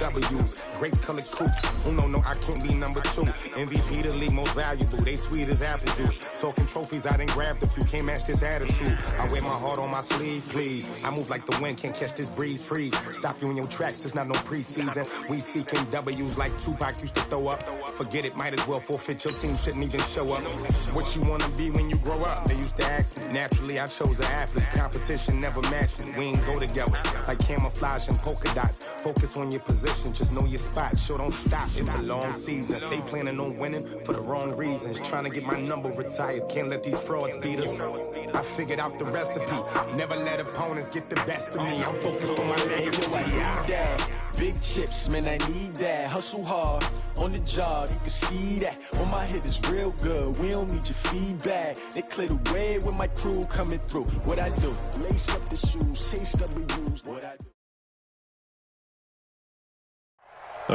W's. Great colored coops. No, I can't be number 2. MVP the league most valuable. They sweet as apple juice. Talking trophies, I done grabbed a few. Can't match this attitude. I wear my heart on my sleeve, please. I move like the wind, can't catch this breeze, freeze. Stop you in your tracks, there's not no preseason. We seeking W's like Tupac used to throw up. Forget it, might as well forfeit. Your team shouldn't even show up. What you wanna be when you grow up? They used to ask me. Naturally, I chose an athlete. Competition never matched me. We ain't go together like camouflage and polka dots. Focus on your position, just know your spot. Sure, don't stop. It's a long season. They planning on winning for the wrong reasons. Trying to get my number retired. Can't let these frauds beat us. I figured out the recipe. Never let opponents get the best of me. I'm focused on my legacy. Big chips, man, I need that. Hustle hard on the job, you can see that. On my head is real good. We don't need your feedback. They clear the way with my crew coming through. What I do? Lace up the shoes, chase W's. What I do?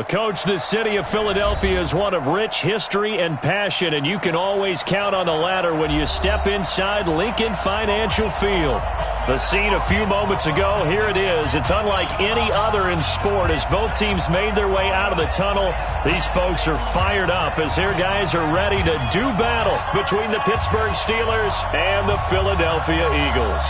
Coach, the city of Philadelphia is one of rich history and passion, and you can always count on the ladder when you step inside Lincoln Financial Field. The scene a few moments ago, here it is. It's unlike any other in sport as both teams made their way out of the tunnel. These folks are fired up as their guys are ready to do battle between the Pittsburgh Steelers and the Philadelphia Eagles.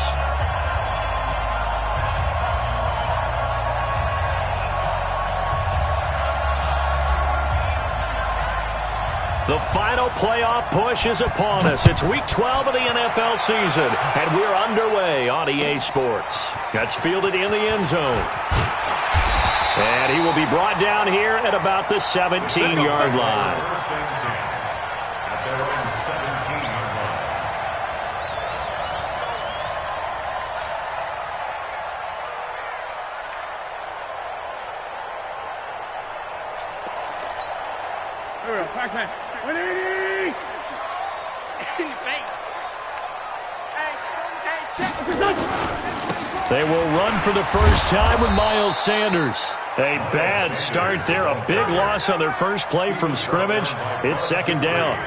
The final playoff push is upon us. It's Week 12 of the NFL season, and we're underway on EA Sports. That's fielded in the end zone. And he will be brought down here at about the 17-yard line. They will run for the first time with Miles Sanders. A bad start there, a big loss on their first play from scrimmage. It's second down.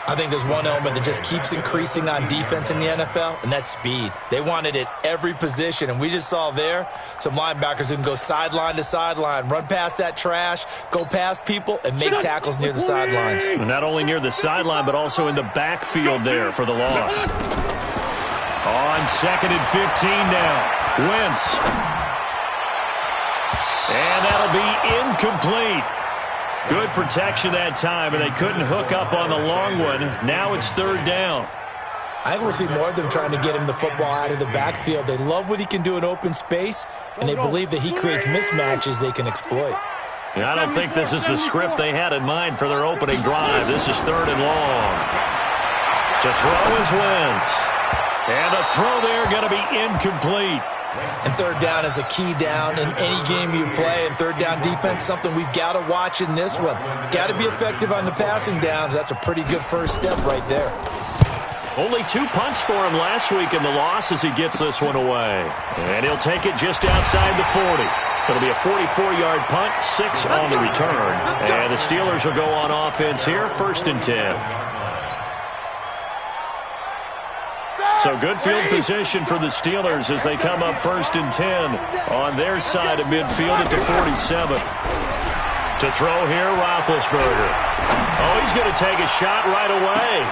I think there's one element that just keeps increasing on defense in the NFL, and that's speed. They want it at every position, and we just saw there some linebackers who can go sideline to sideline, run past that trash, go past people, and make tackles near the sidelines. Not only near the sideline, but also in the backfield there for the loss. On 2nd and 15 now, Wentz. And that'll be incomplete. Good protection that time, and they couldn't hook up on the long one. Now it's third down. I think we'll see more of them trying to get him the football out of the backfield. They love what he can do in open space, and they believe that he creates mismatches they can exploit. Yeah, I don't think this is the script they had in mind for their opening drive. This is third and long. To throw is Wentz. And the throw there going to be incomplete. And third down is a key down in any game you play. And third down defense, something we've got to watch in this one. Got to be effective on the passing downs. That's a pretty good first step right there. Only 2 punts for him last week in the loss as he gets this one away. And he'll take it just outside the 40. It'll be a 44-yard punt, 6 on the return. And the Steelers will go on offense here, 1st and 10. So good field position for the Steelers as they come up 1st and 10 on their side of midfield at the 47. To throw here, Roethlisberger. Oh, he's going to take a shot right away.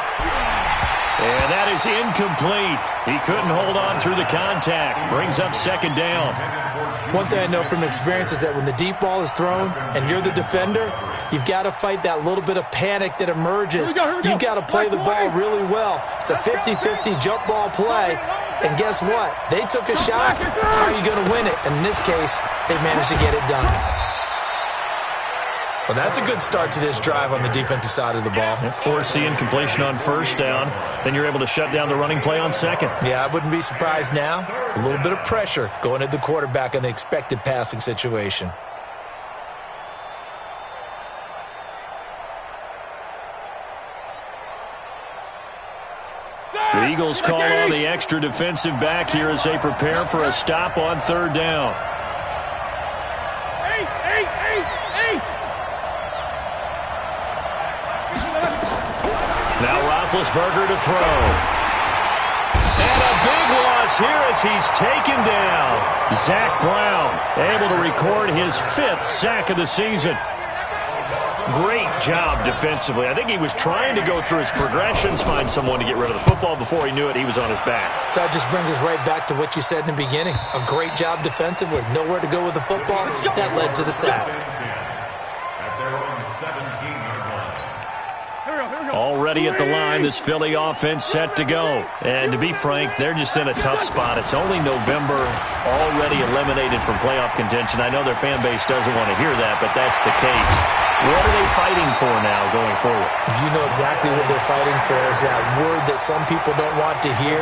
And that is incomplete. He couldn't hold on through the contact. Brings up 2nd down. One thing I know from experience is that when the deep ball is thrown and you're the defender, you've got to fight that little bit of panic that emerges. You've got to play the ball really well. It's a 50-50 jump ball play. And guess what? They took a shot. How are you going to win it? And in this case, they managed to get it done. Well, that's a good start to this drive on the defensive side of the ball. Forcing incompletion on 1st down. Then you're able to shut down the running play on 2nd. Yeah, I wouldn't be surprised now. A little bit of pressure going at the quarterback in the expected passing situation. The Eagles call on the extra defensive back here as they prepare for a stop on 3rd down. Now Roethlisberger to throw. And a big loss pass here as he's taken down. Zach Brown able to record his 5th sack of the season. Great job defensively. I think he was trying to go through his progressions, find someone to get rid of the football. Before he knew it, he was on his back. So that just brings us right back to what you said in the beginning. A great job defensively. Nowhere to go with the football. That led to the sack. Already at the line, this Philly offense set to go. And to be frank, they're just in a tough spot. It's only November, already eliminated from playoff contention. I know their fan base doesn't want to hear that, but that's the case. What are they fighting for now going forward? You know exactly what they're fighting for is that word that some people don't want to hear,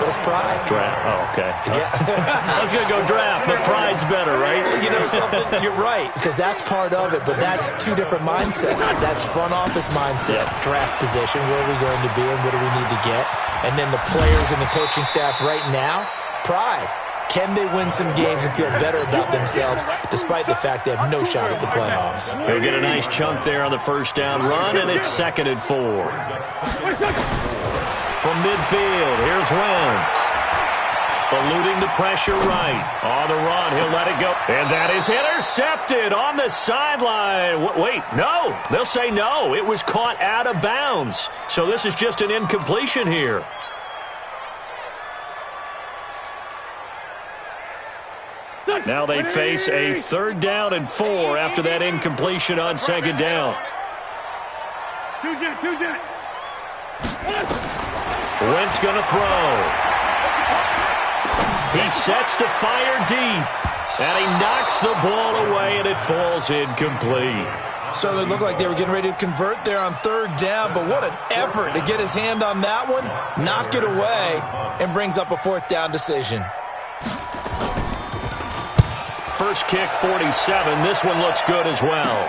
but it's pride. Draft. Oh, okay. Yeah. I was going to go draft, but pride's better, right? You know something? You're right, because that's part of it, but that's two different mindsets. That's front office mindset, draft position, where are we going to be and what do we need to get? And then the players and the coaching staff right now, pride. Can they win some games and feel better about themselves despite the fact they have no shot at the playoffs? They'll get a nice chunk there on the first down run, and it's 2nd and 4. From midfield, here's Wentz. Eluding the pressure right. On the run, he'll let it go. And that is intercepted on the sideline. Wait, no. They'll say no. It was caught out of bounds. So this is just an incompletion here. Now they face a 3rd down and 4 after that incompletion on 2nd down. Wentz going to throw. He sets to fire deep. And he knocks the ball away, and it falls incomplete. So they looked like they were getting ready to convert there on 3rd down, but what an effort to get his hand on that one, knock it away, and brings up a 4th down decision. First kick, 47. This one looks good as well.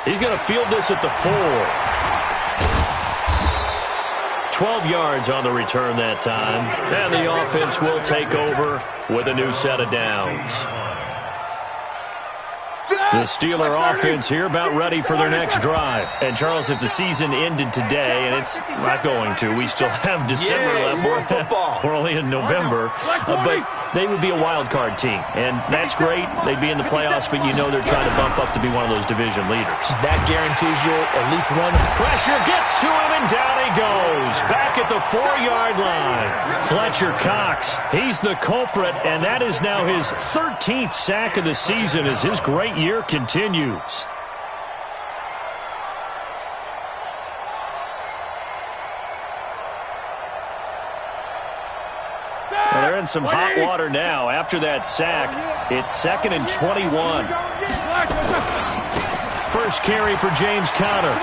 He's going to field this at the 4. 12 yards on the return that time. And the offense will take over with a new set of downs. The Steeler offense here about ready for their next drive. And, Charles, if the season ended today, and it's not going to, we still have December left. More football. We're only in November. But they would be a wild card team. And that's great. They'd be in the playoffs, but you know they're trying to bump up to be one of those division leaders. That guarantees you at least one. Pressure gets to him, and down he goes. Back at the 4-yard line. Fletcher Cox, he's the culprit, and that is now his 13th sack of the season as his great year continues. Well, they're in some hot water now. After that sack, it's 2nd and 21. First carry for James Conner.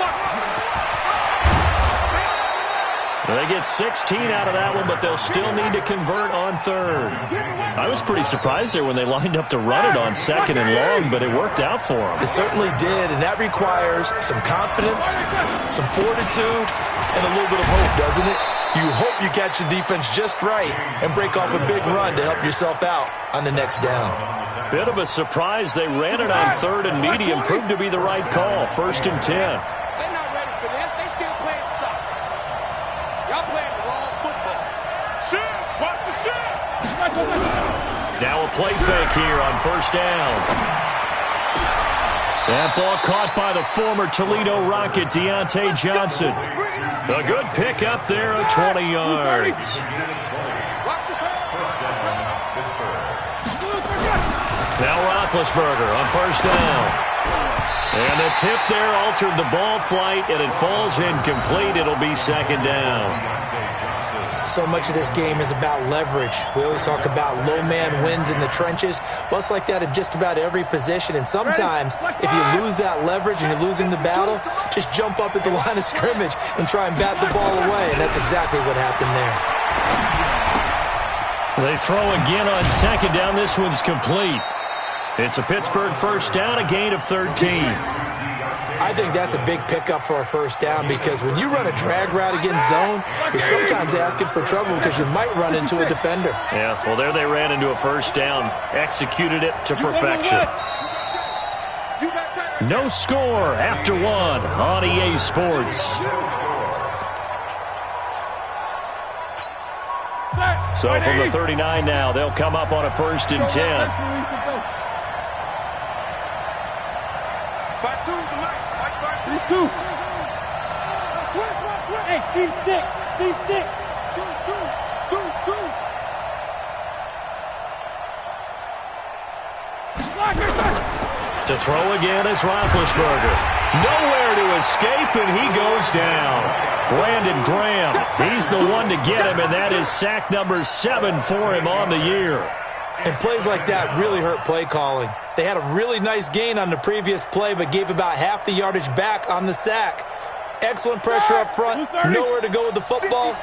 They get 16 out of that one, but they'll still need to convert on 3rd. I was pretty surprised there when they lined up to run it on 2nd and long, but it worked out for them. It certainly did, and that requires some confidence, some fortitude, and a little bit of hope, doesn't it? You hope you catch the defense just right and break off a big run to help yourself out on the next down. Bit of a surprise. They ran it on 3rd and medium. Proved to be the right call. 1st and 10. They're not ready for this. They still playing soccer. Y'all playing the wrong football. Shit! Watch the shit! Now a play fake here on 1st down. That ball caught by the former Toledo Rocket, Deontay Johnson. A good pick up there of 20 yards. Now Roethlisberger on 1st down. And the tip there altered the ball flight, and it falls incomplete. It'll be 2nd down. So much of this game is about leverage. We always talk about low man wins in the trenches. Well, it's like that in just about every position. And sometimes, if you lose that leverage and you're losing the battle, just jump up at the line of scrimmage and try and bat the ball away. And that's exactly what happened there. They throw again on 2nd down. This one's complete. It's a Pittsburgh 1st down, a gain of 13. I think that's a big pickup for a 1st down because when you run a drag route against zone, you're sometimes asking for trouble because you might run into a defender. Yeah, well, there they ran into a 1st down, executed it to perfection. No score after 1 on EA Sports. So from the 39 now, they'll come up on a 1st and 10. Hey, Steve 6. Steve 6. To throw again is Roethlisberger. Nowhere to escape, and he goes down. Brandon Graham, he's the one to get him, and that is sack number 7 for him on the year. And plays like that really hurt play calling. They had a really nice gain on the previous play, but gave about half the yardage back on the sack. Excellent pressure up front, nowhere to go with the football.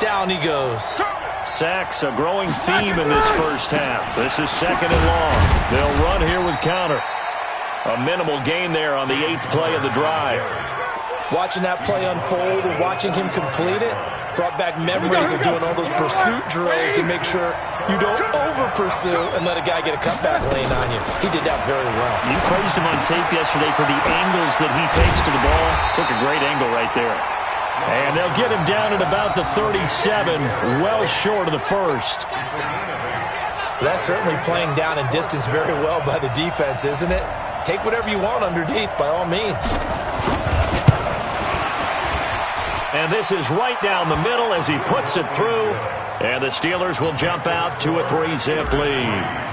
Down he goes. Sacks, a growing theme in this first half. This is 2nd and long. They'll run here with Counter. A minimal gain there on the 8th play of the drive. Watching that play unfold and watching him complete it brought back memories of doing all those pursuit drills to make sure you don't over-pursue and let a guy get a cutback lane on you. He did that very well. You praised him on tape yesterday for the angles that he takes to the ball. Took a great angle right there. And they'll get him down at about the 37, well short of the 1st. That's certainly playing down in distance very well by the defense, isn't it? Take whatever you want underneath, by all means. And this is right down the middle as he puts it through. And the Steelers will jump out to a 3-zip lead.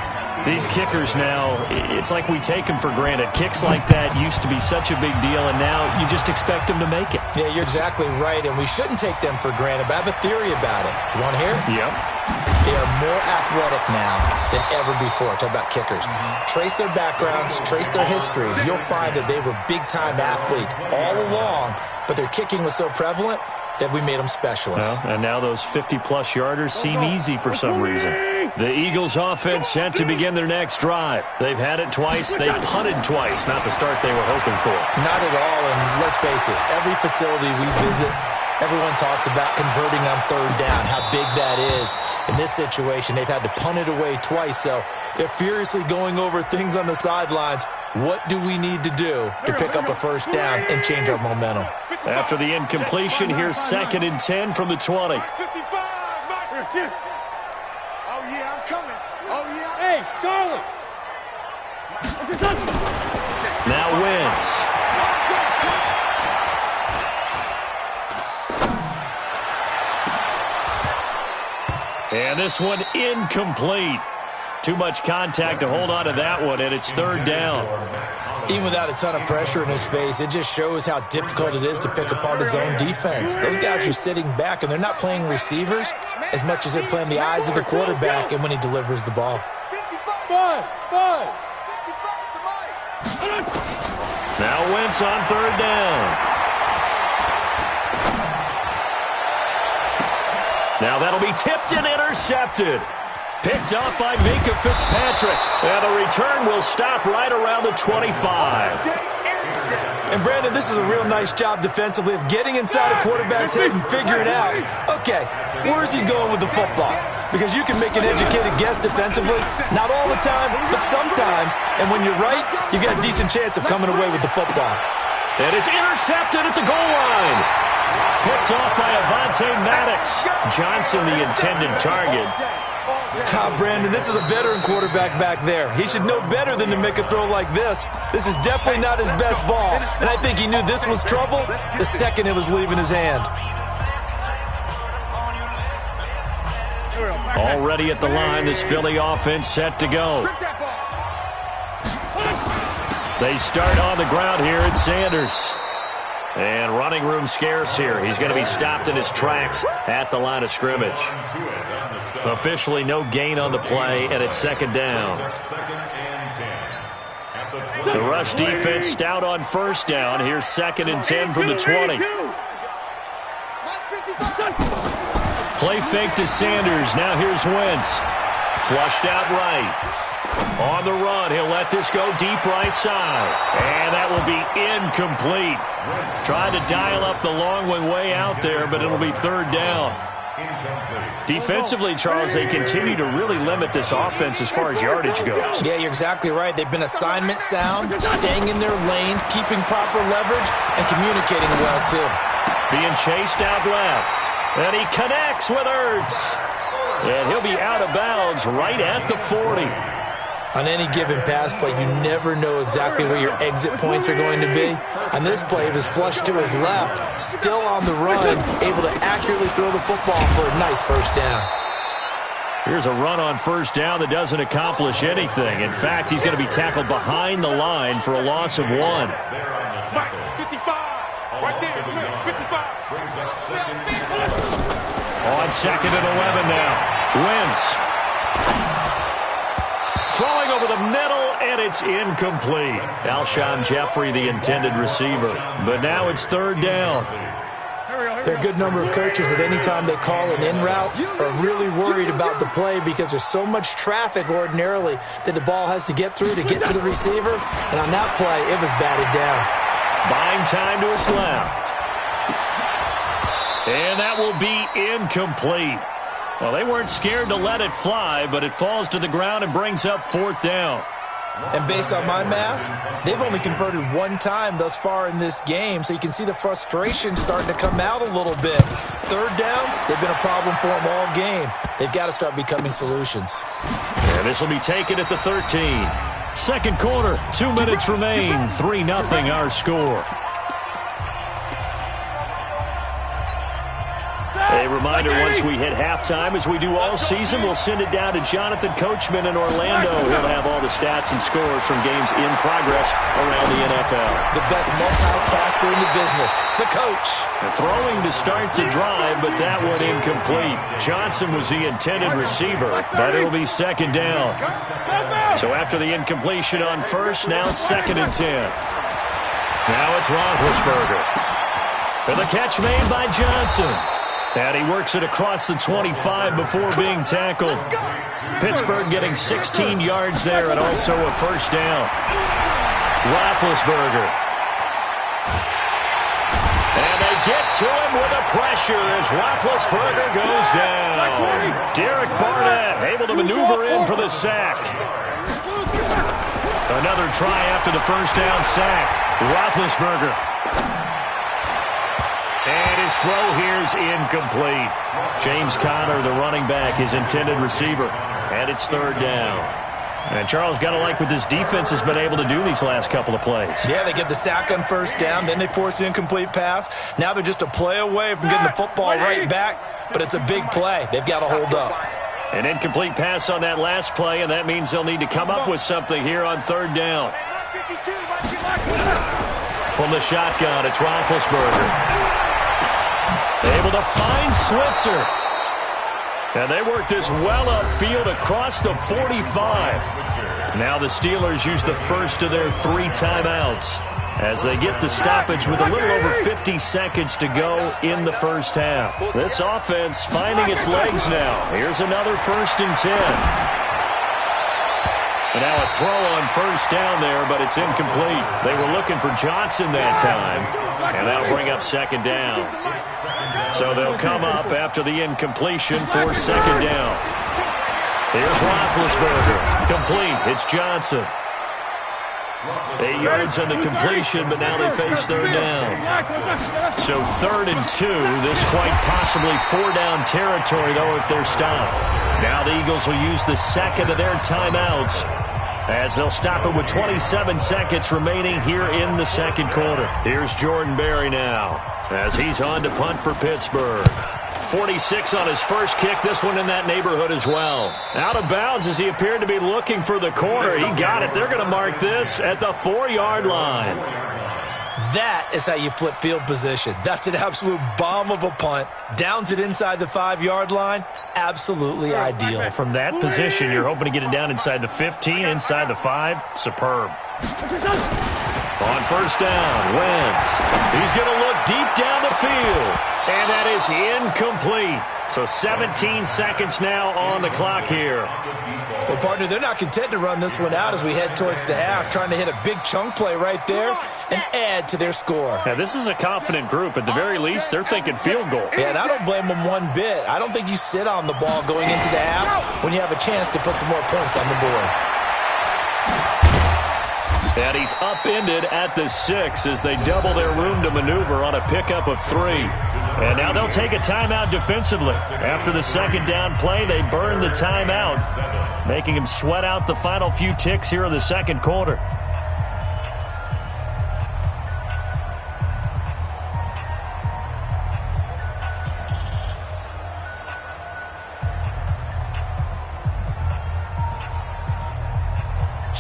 These kickers now, it's like we take them for granted. Kicks like that used to be such a big deal, and now you just expect them to make it. Yeah, you're exactly right, and we shouldn't take them for granted, but I have a theory about it. You want to hear? Yep. They are more athletic now than ever before. Talk about kickers. Trace their backgrounds, trace their histories. You'll find that they were big-time athletes all along, but their kicking was so prevalent that we made them specialists. Well, and now those 50-plus yarders seem easy for some reason. The Eagles offense set to begin their next drive. They've had it twice. They punted twice. Not the start they were hoping for. Not at all, and let's face it, every facility we visit, everyone talks about converting on 3rd down, how big that is. In this situation, they've had to punt it away twice, so they're furiously going over things on the sidelines. What do we need to do to pick up a 1st down and change our momentum? After the incompletion, here's 2nd and 10 from the 20. Oh, yeah, I'm coming. Oh, yeah. Hey, Charlie. Now Wentz. And this one incomplete. Too much contact to hold on to that one, and it's 3rd down. Even without a ton of pressure in his face, it just shows how difficult it is to pick apart his own defense. Those guys are sitting back, and they're not playing receivers as much as they're playing the eyes of the quarterback and when he delivers the ball. Now Wentz on 3rd down. Now that'll be tipped and intercepted. Picked up by Minkah Fitzpatrick. And the return will stop right around the 25. And, Brandon, this is a real nice job defensively of getting inside a quarterback's head and figuring out, okay, where's he going with the football? Because you can make an educated guess defensively, not all the time, but sometimes. And when you're right, you got a decent chance of coming away with the football. And it's intercepted at the goal line. Picked off by Avonte Maddox. Johnson, the intended target. Brandon, this is a veteran quarterback back there. He should know better than to make a throw like this. This is definitely not his best ball, and I think he knew this was trouble the second it was leaving his hand. Already at the line, this Philly offense set to go. They start on the ground here at Sanders. And running room scarce here. He's going to be stopped in his tracks at the line of scrimmage. Officially no gain on the play, and it's 2nd down. The rush defense stout on 1st down. Here's 2nd and 10 from the 20. Play fake to Sanders. Now here's Wentz. Flushed out right. On the run, he'll let this go deep right side. And that will be incomplete. Tried to dial up the long one way out there, but it'll be 3rd down. Defensively, Charles, they continue to really limit this offense as far as yardage goes. Yeah, you're exactly right. They've been assignment sound, staying in their lanes, keeping proper leverage, and communicating well, too. Being chased out left. And he connects with Ertz. And he'll be out of bounds right at the 40. On any given pass play, you never know exactly where your exit points are going to be. On this play, it was flushed to his left, still on the run, able to accurately throw the football for a nice first down. Here's a run on first down that doesn't accomplish anything. In fact, he's going to be tackled behind the line for a loss of 1. Mike, 55. Right there, 55. On 2nd and 11 now. Wentz. Throwing over the middle, and it's incomplete. Alshon Jeffrey, the intended receiver. But now it's 3rd down. There are a good number of coaches that any time they call an in route are really worried about the play because there's so much traffic ordinarily that the ball has to get through to get to the receiver. And on that play, it was batted down. Buying time to his left. And that will be incomplete. Well, they weren't scared to let it fly, but it falls to the ground and brings up 4th down. And based on my math, they've only converted 1 time thus far in this game, so you can see the frustration starting to come out a little bit. 3rd downs, they've been a problem for them all game. They've got to start becoming solutions. And this will be taken at the 13. Second quarter, 2 minutes remain. 3-0 our score. A reminder, once we hit halftime, as we do all season, we'll send it down to Jonathan Coachman in Orlando. He'll have all the stats and scores from games in progress around the NFL. The best multitasker in the business, the coach. Throwing to start the drive, but that one incomplete. Johnson was the intended receiver, but it'll be 2nd down. So after the incompletion on first, now 2nd and 10. Now it's Roethlisberger. And the catch made by Johnson. And he works it across the 25 before being tackled. Pittsburgh getting 16 yards there and also a first down. Roethlisberger. And they get to him with a pressure as Roethlisberger goes down. Derek Barnett able to maneuver in for the sack. Another try after the first down sack. Roethlisberger. And his throw here is incomplete. James Conner, the running back, his intended receiver. And it's 3rd down. And Charles, got to like what this defense has been able to do these last couple of plays. Yeah, they get the sack on first down, then they force the incomplete pass. Now they're just a play away from getting the football right back, but it's a big play. They've got to hold up. An incomplete pass on that last play, and that means they'll need to come up with something here on 3rd down. From the shotgun, it's Roethlisberger. Able to find Switzer. And they work this well upfield across the 45. Now the Steelers use the first of their 3 timeouts as they get the stoppage with a little over 50 seconds to go in the first half. This offense finding its legs now. Here's another 1st and 10. And now a throw on first down there, but it's incomplete. They were looking for Johnson that time, and that'll bring up 2nd down. So they'll come up after the incompletion for 2nd down. Here's Roethlisberger. Complete. It's Johnson. 8 yards on the completion, but now they face 3rd down. So 3rd and 2. This quite possibly 4-down territory, though, if they're stopped. Now the Eagles will use the 2nd of their timeouts as they'll stop it with 27 seconds remaining here in the 2nd quarter. Here's Jordan Berry now as he's on to punt for Pittsburgh. 46 on his first kick, this one in that neighborhood as well. Out of bounds as he appeared to be looking for the corner. He got it. They're going to mark this at the 4-yard line. That is how you flip field position. That's an absolute bomb of a punt. Downs it inside the 5-yard line. Absolutely ideal. From that position, you're hoping to get it down inside the 15, inside the 5. Superb. On first down, Wentz. He's going to look deep down the field. And that is incomplete. So 17 seconds now on the clock here. Well, partner, they're not content to run this one out as we head towards the half, trying to hit a big chunk play right there and add to their score. Now, this is a confident group. At the very least, they're thinking field goal. Yeah, and I don't blame them one bit. I don't think you sit on the ball going into the half when you have a chance to put some more points on the board. And he's upended at the 6 as they double their room to maneuver on a pickup of 3. And now they'll take a timeout defensively. After the second down play, they burn the timeout, making him sweat out the final few ticks here in the second quarter.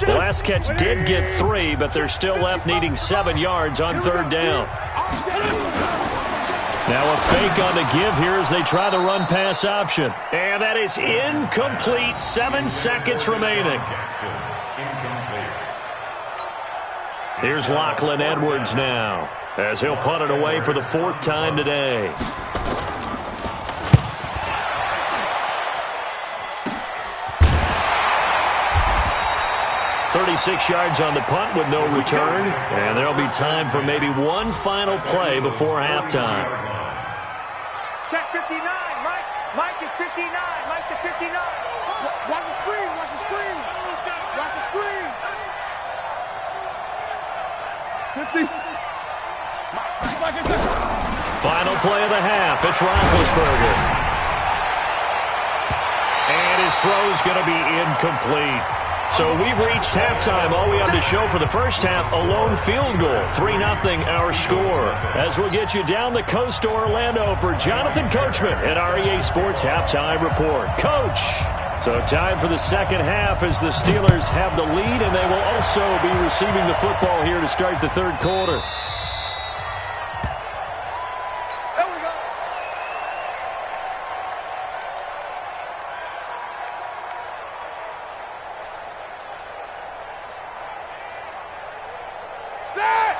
The last catch did get 3, but they're still left needing 7 yards on third down. Now a fake on the give here as they try the run-pass option. And that is incomplete. 7 seconds remaining. Here's Lachlan Edwards now, as he'll punt it away for the 4th time today. 36 yards on the punt with no return. And there'll be time for maybe one final play before halftime. Check 59, Mike. Mike is 59. Mike to 59. Watch the screen. Watch the screen. Watch the screen. 50. Final play of the half. It's Roethlisberger. And his throw's going to be incomplete. So we've reached halftime. All we have to show for the first half, a lone field goal. 3-0 our score. As we'll get you down the coast to Orlando for Jonathan Coachman at REA Sports Halftime Report. Coach! So time for the second half as the Steelers have the lead, and they will also be receiving the football here to start the third quarter.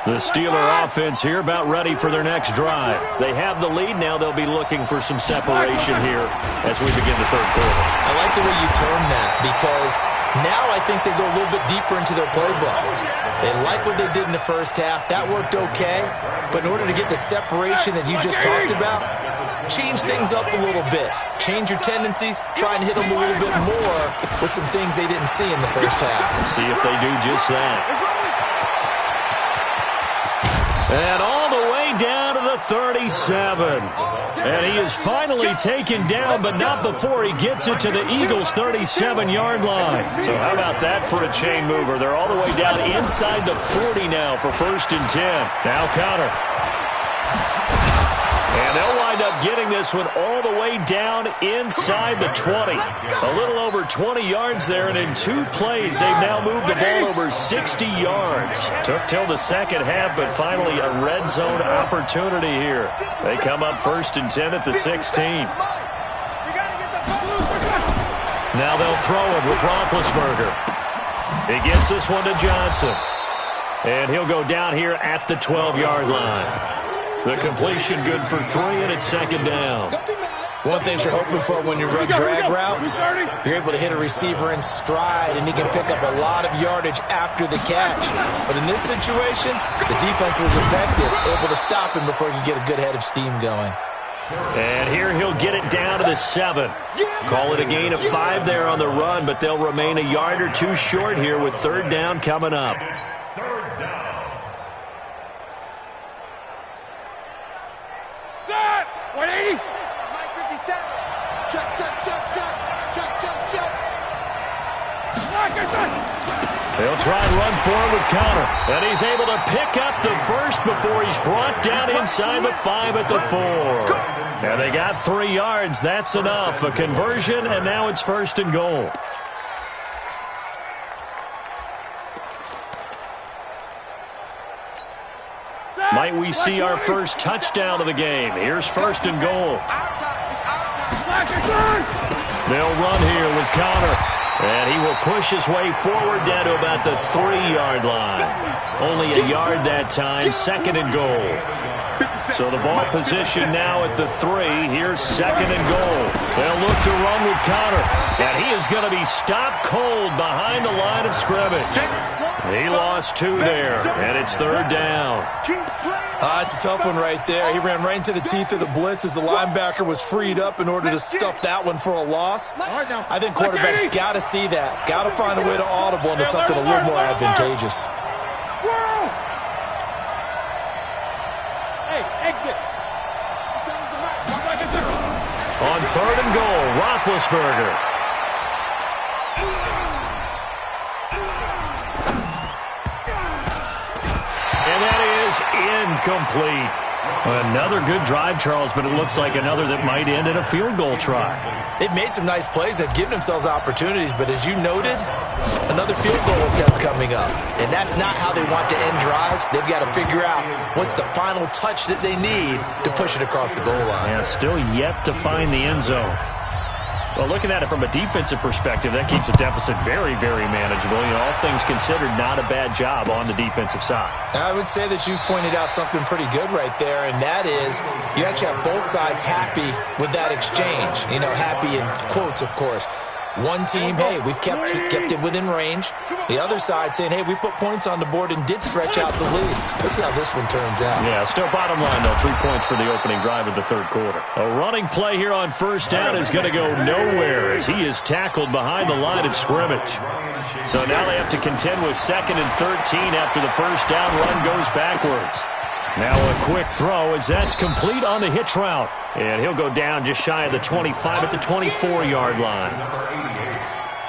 The Steeler offense here about ready for their next drive. They have the lead. Now they'll be looking for some separation here as we begin the third quarter. I like the way you term that because now I think they go a little bit deeper into their playbook. They like what they did in the first half. That worked okay. But in order to get the separation that you just talked about, change things up a little bit. Change your tendencies. Try and hit them a little bit more with some things they didn't see in the first half. See if they do just that. And all the way down to the 37. And he is finally taken down, but not before he gets it to the Eagles' 37-yard line. So how about that for a chain mover? They're all the way down inside the 40 now for 1st and 10. Now Connor. And they'll wind up getting this one all the way down inside the 20. A little over 20 yards there, and in 2 plays, they've now moved the ball over 60 yards. Took till the second half, but finally a red zone opportunity here. They come up 1st and 10 at the 16. Now they'll throw it with Roethlisberger. He gets this one to Johnson. And he'll go down here at the 12-yard line. The completion good for 3, and it's 2nd down. One of the things you're hoping for when you run drag routes, you're able to hit a receiver in stride, and he can pick up a lot of yardage after the catch. But in this situation, the defense was effective, able to stop him before he could get a good head of steam going. And here he'll get it down to the 7. Call it a gain of 5 there on the run, but they'll remain a yard or 2 short here with 3rd down coming up. Third down. 180. Mike 57. Check. They'll try and run forward with Connor. And he's able to pick up the first before he's brought down inside the 5 at the 4. And they got 3 yards. That's enough. A conversion, and now it's 1st and goal. Might we see our first touchdown of the game? Here's 1st and goal. They'll run here with Connor. And he will push his way forward down to about the 3-yard line. Only a yard that time, 2nd and goal. So the ball position now at the 3. Here's 2nd and goal. They'll look to run with Connor. And he is going to be stopped cold behind the line of scrimmage. He lost 2 there, and it's 3rd down. It's a tough one right there. He ran right into the teeth of the blitz as the linebacker was freed up in order to stuff that one for a loss. I think quarterbacks got to see that. Got to find a way to audible into something a little more advantageous. Hey, exit. On 3rd and goal, Roethlisberger. And that is incomplete. Another good drive, Charles, but it looks like another that might end in a field goal try. They've made some nice plays. They've given themselves opportunities, but as you noted, another field goal attempt coming up. And that's not how they want to end drives. They've got to figure out what's the final touch that they need to push it across the goal line. Yeah, still yet to find the end zone. Well, looking at it from a defensive perspective, that keeps the deficit very, very manageable. You know, all things considered, not a bad job on the defensive side. I would say that you've pointed out something pretty good right there, and that is you actually have both sides happy with that exchange. You know, happy in quotes, of course. One team, hey, we've kept it within range. The other side saying, hey, we put points on the board and did stretch out the lead. Let's see how this one turns out. Yeah, still bottom line, though, 3 points for the opening drive of the third quarter. A running play here on first down is going to go nowhere as he is tackled behind the line of scrimmage. So now they have to contend with 2nd and 13 after the first down run goes backwards. Now a quick throw as that's complete on the hitch route. And he'll go down just shy of the 25 at the 24-yard line.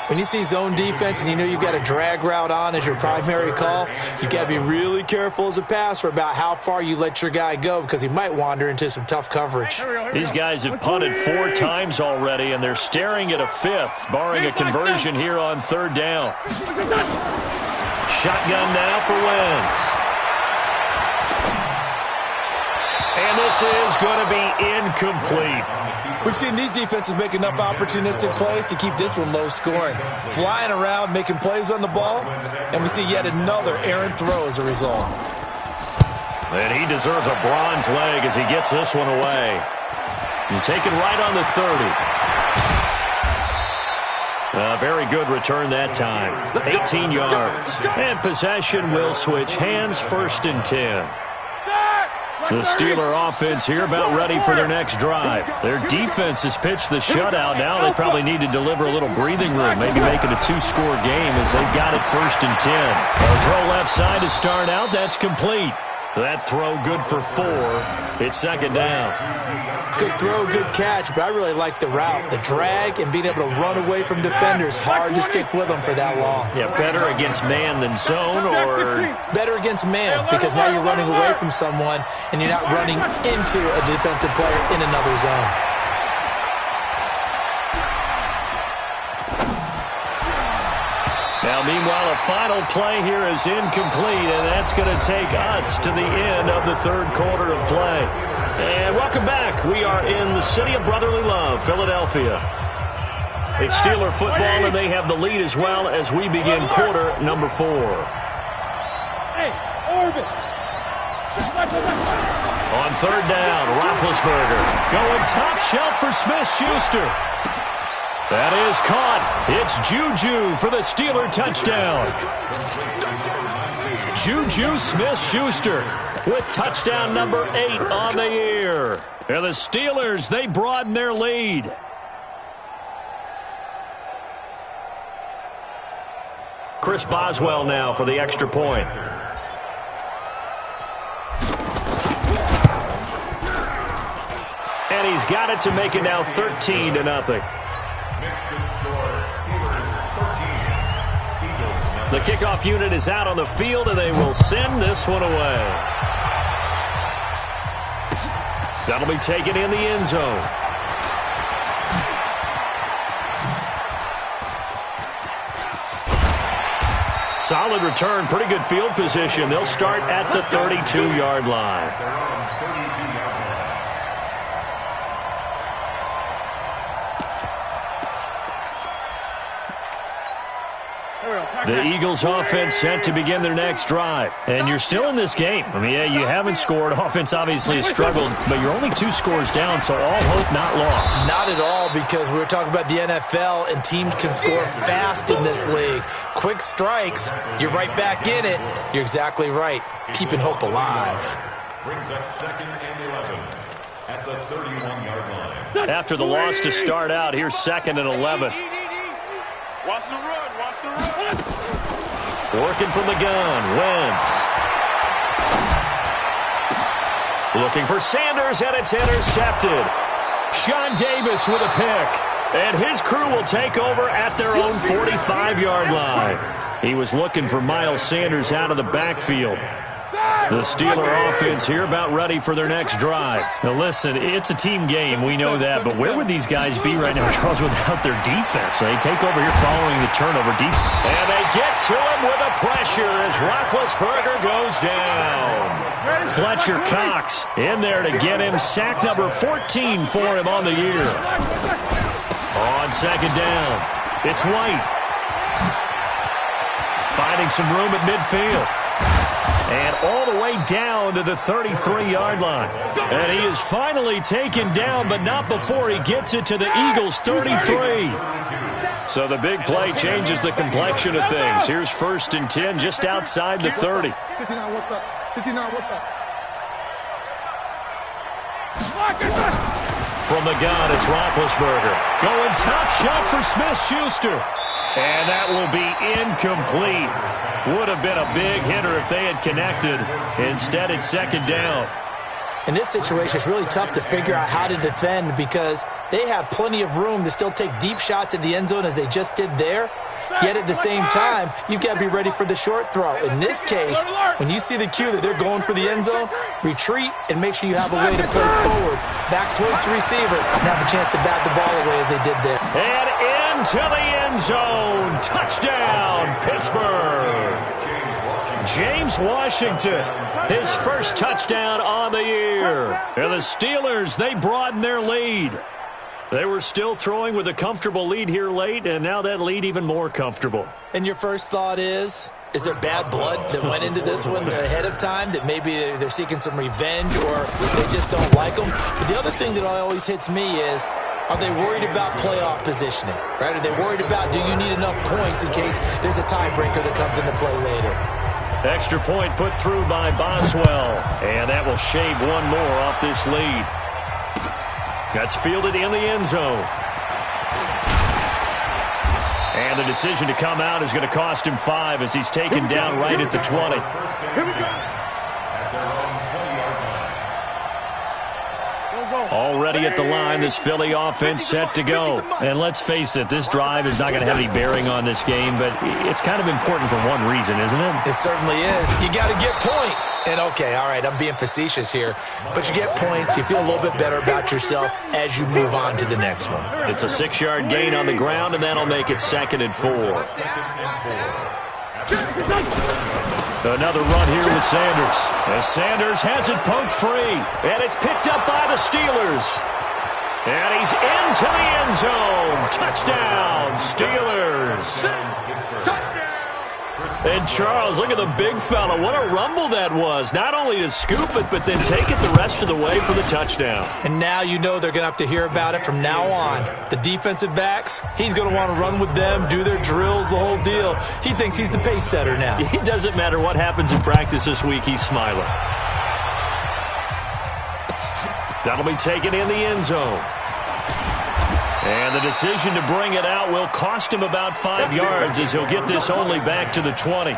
When you see zone defense and you know you've got a drag route on as your primary call, you've got to be really careful as a passer about how far you let your guy go because he might wander into some tough coverage. These guys have punted 4 times already, and they're staring at a 5th, barring a conversion here on 3rd down. Shotgun now for Wentz. And this is going to be incomplete. We've seen these defenses make enough opportunistic plays to keep this one low scoring. Flying around, making plays on the ball, and we see yet another errant throw as a result. And he deserves a bronze leg as he gets this one away. And taken right on the 30. A very good return that time. 18 yards. And possession will switch hands, 1st and 10. The Steeler offense here about ready for their next drive. Their defense has pitched the shutout. Now they probably need to deliver a little breathing room, maybe make it a 2-score game as they've got it 1st and 10. A throw left side to start out. That's complete. That throw good for 4. It's 2nd down. Good throw, good catch, but I really like the route. The drag and being able to run away from defenders, hard to stick with them for that long. Yeah, better against man than zone, or better against man because now you're running away from someone and you're not running into a defensive player in another zone. Now, meanwhile, a final play here is incomplete, and that's going to take us to the end of the third quarter of play. And welcome back. We are in the city of brotherly love, Philadelphia. It's Steeler football, and they have the lead as well as we begin quarter number 4. Hey, Orbit. On 3rd down, Roethlisberger going top shelf for Smith-Schuster. That is caught. It's Juju for the Steeler touchdown. Juju Smith-Schuster with touchdown number 8 on the year. And the Steelers, they broaden their lead. Chris Boswell now for the extra point. And he's got it to make it now 13-0. The kickoff unit is out on the field, and they will send this one away. That'll be taken in the end zone. Solid return, pretty good field position. They'll start at the 32-yard line. The Eagles offense set to begin their next drive. And you're still in this game. I mean, yeah, you haven't scored. Offense obviously has struggled, but you're only 2 scores down, so all hope not lost. Not at all, because we were talking about the NFL, and teams can score fast in this league. Quick strikes, you're right back in it. You're exactly right. Keeping hope alive. Brings up 2nd and 11 at the 31-yard line. After the loss to start out, here's 2nd and 11. Watch the run, watch the run. Working from the gun, Wentz. Looking for Sanders, and it's intercepted. Sean Davis with a pick. And his crew will take over at their own 45-yard line. He was looking for Miles Sanders out of the backfield. The Steeler offense here about ready for their next drive. Now listen, it's a team game, we know that, but where would these guys be right now, Charles, without their defense? They take over here following the turnover. And they get to him with a pressure as Roethlisberger goes down. Fletcher Cox in there to get him. Sack number 14 for him on the year. On second down, it's White. Finding some room at midfield. And all the way down to the 33-yard line. And he is finally taken down, but not before he gets it to the Eagles' 33. So the big play changes the complexion of things. Here's 1st and 10 just outside the 30. From the gun, it's Roethlisberger. Going top shot for Smith-Schuster. And that will be incomplete. Would have been a big hitter if they had connected. Instead, it's second down. In this situation, it's really tough to figure out how to defend because they have plenty of room to still take deep shots at the end zone as they just did there. Yet at the same time, you've got to be ready for the short throw. In this case, when you see the cue that they're going for the end zone, retreat and make sure you have a way to play forward, back towards the receiver, and have a chance to bat the ball away as they did there. And into the end zone. Touchdown, Pittsburgh. James Washington, his first touchdown on the year. And the Steelers, they broaden their lead. They were still throwing with a comfortable lead here late, and now that lead even more comfortable. And your first thought is there bad blood that went into this one ahead of time, that maybe they're seeking some revenge or they just don't like them? But the other thing that always hits me is, are they worried about playoff positioning, right? Are they worried about, do you need enough points in case there's a tiebreaker that comes into play later? Extra point put through by Boswell, and that will shave one more off this lead. That's fielded in the end zone. And the decision to come out is going to cost him 5 as he's taken down right at the 20. Here we go. Already at the line, this Philly offense set to go. And let's face it, this drive is not going to have any bearing on this game, but it's kind of important for one reason, isn't it? It certainly is. You got to get points. And okay, all right, I'm being facetious here, but you get points, you feel a little bit better about yourself as you move on to the next one. It's a 6-yard gain on the ground, and that'll make it 2nd and 4. Another run here with Sanders. As Sanders has it poked free. And it's picked up by the Steelers. And he's into the end zone. Touchdown, Steelers. And Charles, look at the big fella. What a rumble that was. Not only to scoop it, but then take it the rest of the way for the touchdown. And now you know they're going to have to hear about it from now on. The defensive backs, he's going to want to run with them, do their drills, the whole deal. He thinks he's the pace setter now. It doesn't matter what happens in practice this week, he's smiling. That'll be taken in the end zone. And the decision to bring it out will cost him about 5 yards as he'll get this only back to the 20.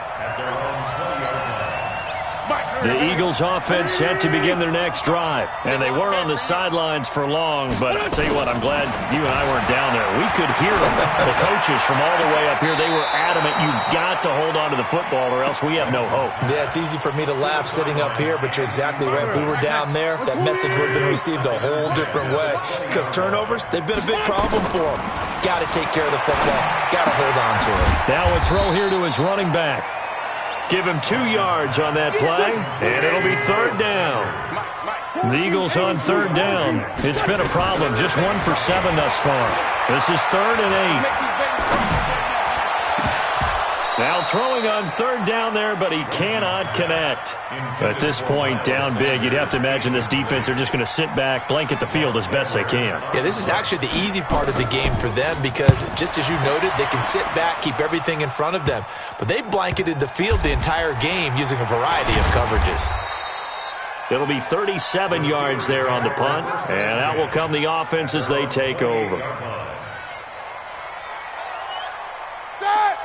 The Eagles offense set to begin their next drive. And they weren't on the sidelines for long, but I'll tell you what, I'm glad you and I weren't down there. We could hear them. The coaches from all the way up here, they were adamant, you've got to hold on to the football or else we have no hope. Yeah, it's easy for me to laugh sitting up here, but you're exactly right. If we were down there, that message would have been received a whole different way. Because turnovers, they've been a big problem for them. Got to take care of the football. Got to hold on to it. Now a throw here to his running back. Give him 2 yards on that play, and it'll be 3rd down. The Eagles on 3rd down. It's been a problem. Just 1 for 7 thus far. This is 3rd and 8. Now throwing on 3rd down there, but he cannot connect. At this point, down big, you'd have to imagine this defense, they're just going to sit back, blanket the field as best they can. Yeah, this is actually the easy part of the game for them because, just as you noted, they can sit back, keep everything in front of them. But they blanketed the field the entire game using a variety of coverages. It'll be 37 yards there on the punt, and out will come the offense as they take over.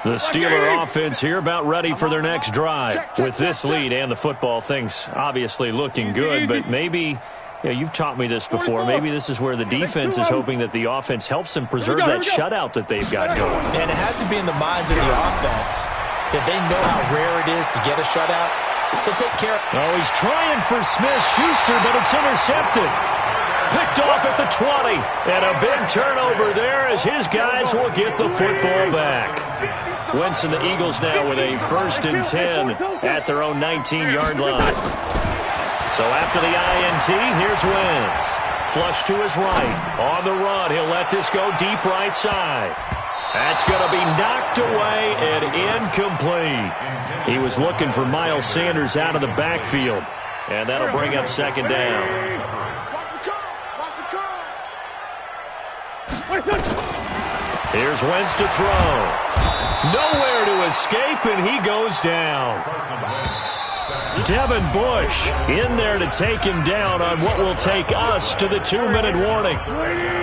The Steeler offense here about ready for their next drive. With this lead and the football, things obviously looking good, but maybe Yeah, you've taught me this before. Maybe this is where the defense is hoping that the offense helps them preserve that shutout that they've got going. And it has to be in the minds of the offense that they know how rare it is to get a shutout. So take care. Oh, he's trying for Smith-Schuster, but it's intercepted. Picked off at the 20. And a big turnover there as his guys will get the football back. Wentz and the Eagles now with a 1st and 10 at their own 19-yard line. So after the INT, here's Wentz. Flush to his right. On the run, he'll let this go deep right side. That's going to be knocked away and incomplete. He was looking for Miles Sanders out of the backfield. And that'll bring up 2nd down. Here's Wentz to throw. Nowhere to escape, and he goes down. Devin Bush in there to take him down on what will take us to the 2-minute warning.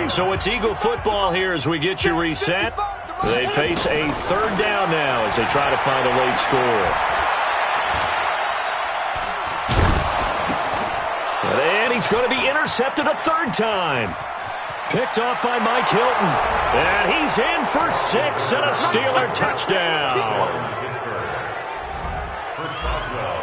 So it's Eagle football here as we get you reset. They face a 3rd down now as they try to find a late score. And he's going to be intercepted a 3rd time. Picked off by Mike Hilton. And he's in for 6 and a Steeler touchdown.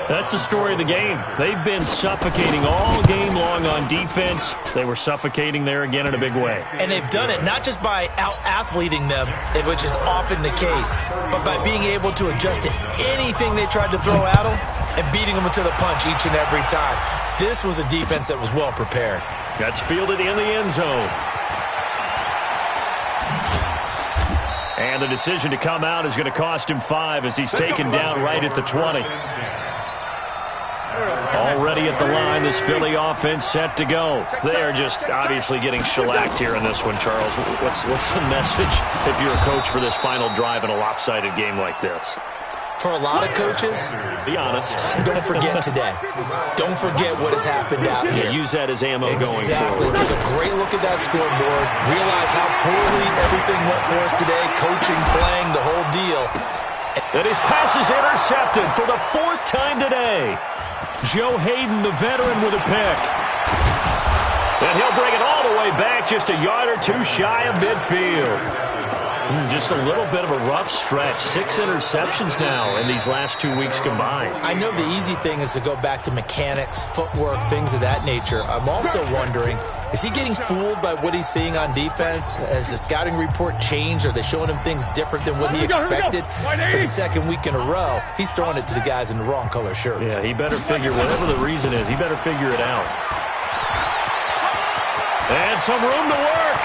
That's the story of the game. They've been suffocating all game long on defense. They were suffocating there again in a big way. And they've done it not just by out-athleting them, which is often the case, but by being able to adjust to anything they tried to throw at them and beating them to the punch each and every time. This was a defense that was well prepared. That's fielded in the end zone. And the decision to come out is going to cost him 5 as he's taken down right at the 20. Already at the line, this Philly offense set to go. They are just obviously getting shellacked here in this one, Charles. What's the message if you're a coach for this final drive in a lopsided game like this? For a lot of coaches, be honest. Don't forget today. Don't forget what has happened out here. Yeah, use that as ammo going Exactly. forward. Take a great look at that scoreboard. Realize how poorly everything went for us today. Coaching, playing, the whole deal. And his pass is intercepted for the 4th time today. Joe Hayden, the veteran, with a pick. And he'll bring it all the way back, just a yard or 2 shy of midfield. Just a little bit of a rough stretch. 6 interceptions now in these last 2 weeks combined. I know the easy thing is to go back to mechanics, footwork, things of that nature. I'm also wondering, is he getting fooled by what he's seeing on defense? Has the scouting report changed? Are they showing him things different than what he expected? For the 2nd week in a row, he's throwing it to the guys in the wrong color shirts. Yeah, he better figure, whatever the reason is, he better figure it out. And some room to work.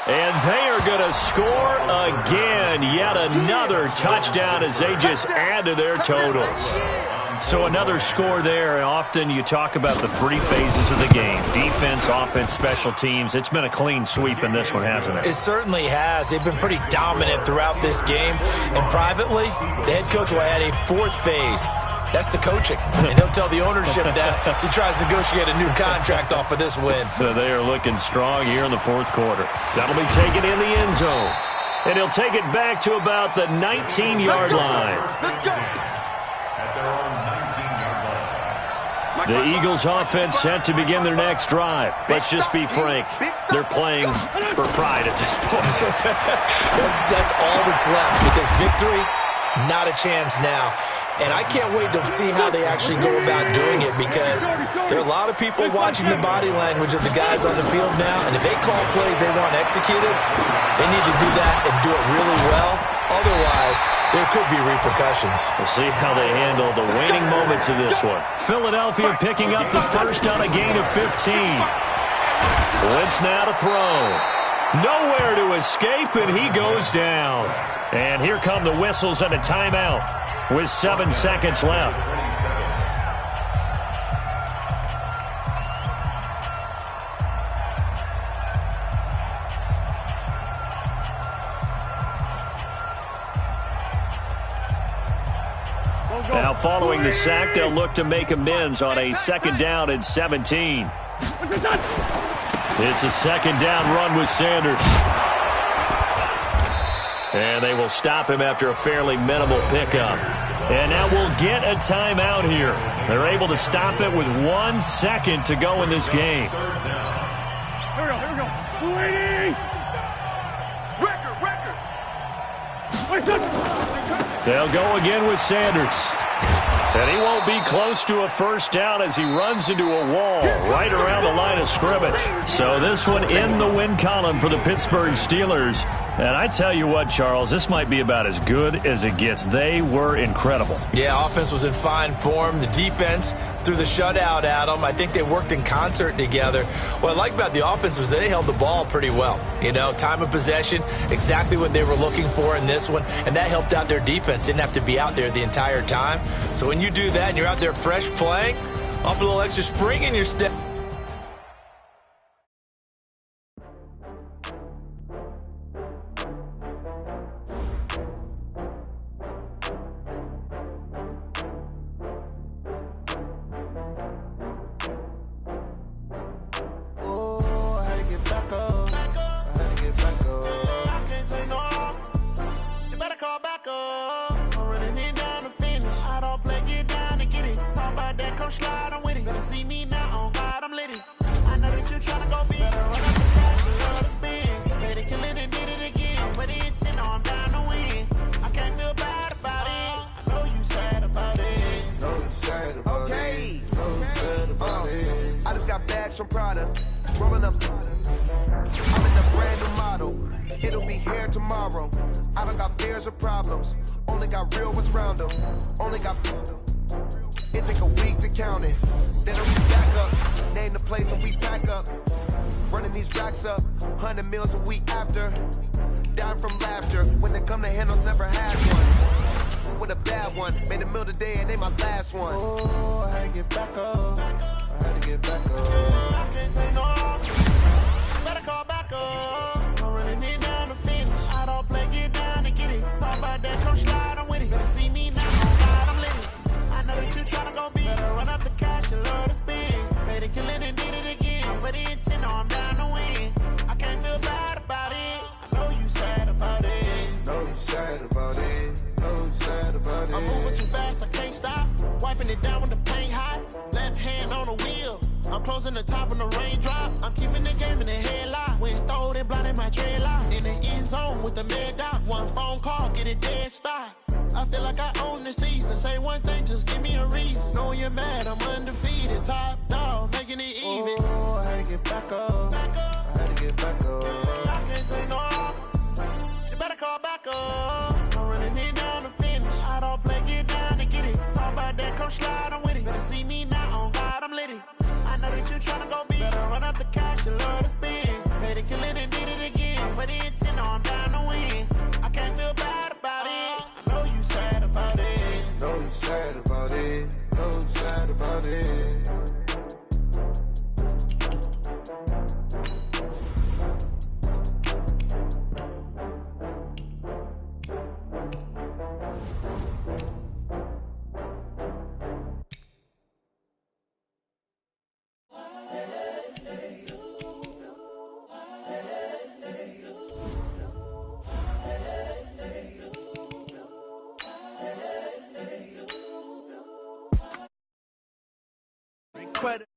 And they are going to score again. Yet another touchdown as they just add to their totals. So another score there. And often you talk about the 3 phases of the game. Defense, offense, special teams. It's been a clean sweep in this one, hasn't it? It certainly has. They've been pretty dominant throughout this game. And privately, the head coach will add a 4th phase. That's the coaching. And he'll tell the ownership that as he tries to negotiate a new contract off of this win. They are looking strong here in the 4th quarter. That'll be taken in the end zone. And he'll take it back to about the 19-yard line. The Eagles offense set to begin their next drive. Let's just be frank. They're playing for pride at this point. That's all that's left, because victory, not a chance now. And I can't wait to see how they actually go about doing it, because there are a lot of people watching the body language of the guys on the field now, and if they call plays they want executed, they need to do that and do it really well. Otherwise, there could be repercussions. We'll see how they handle the waning moments of this one. Philadelphia picking up the first on a gain of 15. Wentz now to throw. Nowhere to escape, and he goes down. And here come the whistles and a timeout with 7 seconds left. Now following the sack, they'll look to make amends on a 2nd down and 17. It's a 2nd down run with Sanders. And they will stop him after a fairly minimal pickup. And now we'll get a timeout here. They're able to stop it with 1 second to go in this game. Here we go. Record. They'll go again with Sanders. And he won't be close to a first down as he runs into a wall right around the line of scrimmage. So this one in the win column for the Pittsburgh Steelers. And I tell you what, Charles, this might be about as good as it gets. They were incredible. Yeah, offense was in fine form. The defense threw the shutout at them. I think they worked in concert together. What I like about the offense was they held the ball pretty well. You know, time of possession, exactly what they were looking for in this one, and that helped out their defense. Didn't have to be out there the entire time. So when you do that and you're out there fresh playing, up a little extra spring in your step. From Prada, rolling up. I'm in a brand new model. It'll be here tomorrow. I don't got fears or problems. Only got real ones round them. Only got. It take a week to count it. Then it'll be back up. Name the place and we pack up. Running these racks up. 100 meals a week after. Down from laughter. When they come to handles, never had one. With a bad one. Made a meal today and they my last one. Oh, I had to get back up. I had to get back up. I can't take no loss. You better call back up. I'm running it down to finish. I don't play, get down and get it. Talk about that, come slide, I'm with it. Better see me now, oh God, I'm lit. I know that you tryna go big. Better run up the cash, you love to spin. Better kill it and did it again. I'm with the intent, no, I'm down to win. I can't feel bad about it. I know you sad about it. Know you sad about it. Know you sad about it. I'm moving too fast, I can't stop. Wiping it down with the paint hot. Left hand on the wheel. I'm closing the top when the raindrop. I'm keeping the game in the headlock. When throw it blind in my dreadlock. In the end zone with the mid dot. One phone call, get it dead stop. I feel like I own the season. Say one thing, just give me a reason. Knowing you're mad, I'm undefeated. Top dog, making it even. Oh, I had to get back up. I had to get back up. I can't take no loss. You better call back up. I'm running it down to finish. I don't play, get down and get it. Talk about that, come slide, I'm with it. Better see me now, on God, I'm lit. I know that you tryna go big. Better run up the cash, you love to spin. Better kill it and did it again. But the intent, no, I'm down to win. I can't feel bad about it. I know you sad about it. Know you sad about it. Know you sad about it. Credit.